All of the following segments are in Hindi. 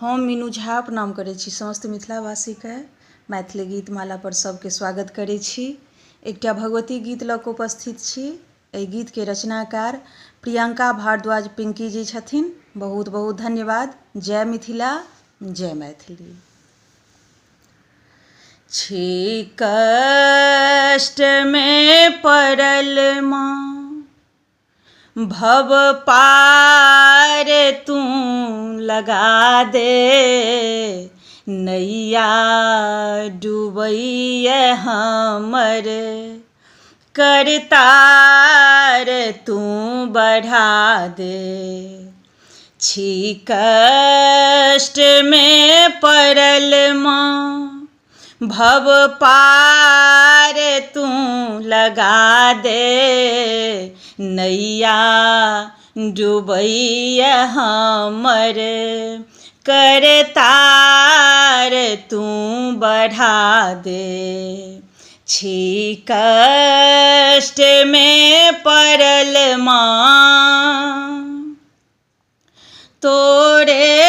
हम मीनू झा प्रणाम करै छी समस्त मिथिलावासीके मैथिली गीत माला पर सबके स्वागत करै छी। एकटा भगवती गीत लऽ कऽ उपस्थित छी। एहि गीतके रचनाकार प्रियंका भारद्वाज पिंकी जी छथिन। बहुत बहुत धन्यवाद। जय मिथिला, जय मैथिली। छी कष्ट में पड़ल माँ भव पार तू लगा दे, नैया डूबैए हमर करतार तू बढ़ा दे। छी कष्ट में पड़ल माँ भव पार तू लगा दे, नैया डूबैए हमर करतार तू बढ़ा दे। छी कष्ट में पड़ल माँ तोरे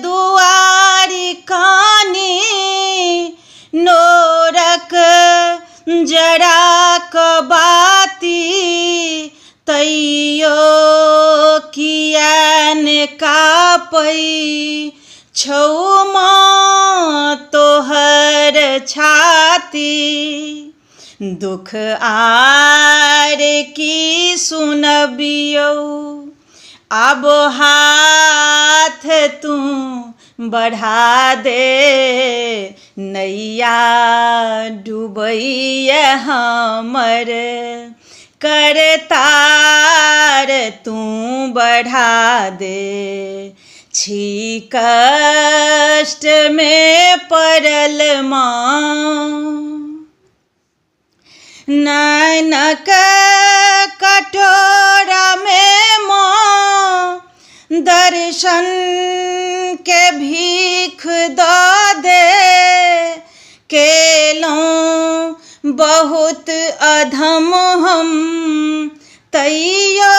दुआरी कानी नोरक जरा क बाती, तैयो कियान कापै छौ माँ तोहर छाती। दुख आर की सुनबियौ आब हाथ तू बढ़ा दे, नैया डूबैए हमर करतार तू बढ़ा दे। छी कष्ट में पड़ल माँ नैनक कटोरा में माँ दर्शन के भीख दऽ दे। केलहुँ बहुत अधम हम तैयो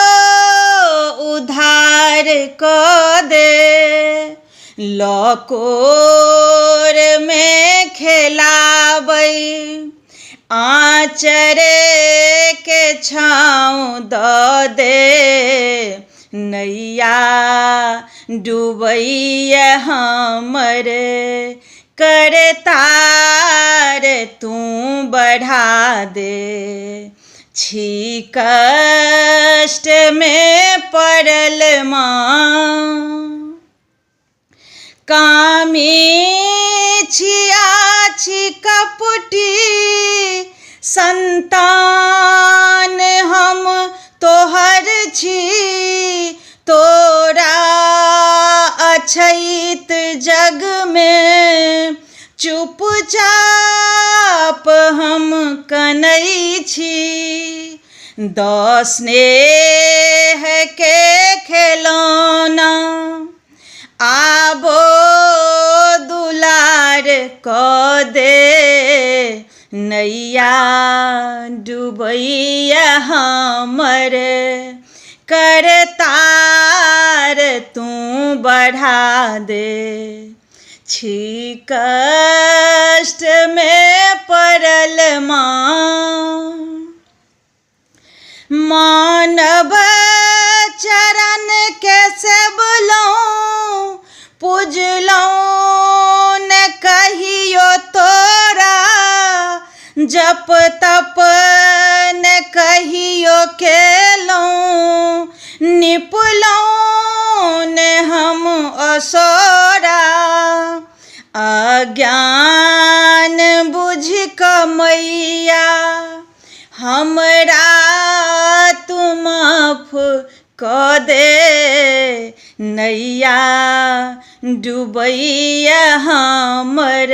उद्धार कऽ दे। लकोर में खेलाबै आँचरे के छाँव दऽ दे, नैया डूबैए हमर करतार तू बढ़ा दे। छी कष्ट में पड़ल माँ कामी छियाछि कपटी संतान हम तोहर छी। तोरा अछैत जग में चुपचाप हम कनै छी। दऽ स्नेह के खिलौना आबो दुलार कऽ दे, नैया डूबैए हमर करतार तू बढ़ा दे। छी कष्ट में पड़ल माँ मानव चरण के सेवलहुँ पूजलहुँ न कहियो तोरा। जप तप न कहियो केलहुँ निपलहुँ न हम असोरा। अज्ञान बुझि कऽ मैया हमरा तू माफ कऽ दे, नैया डूबैए हमर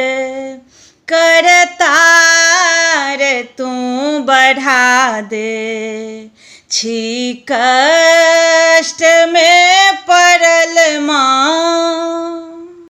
करतार तू बढ़ा दे। छी कष्ट में पड़ल माँ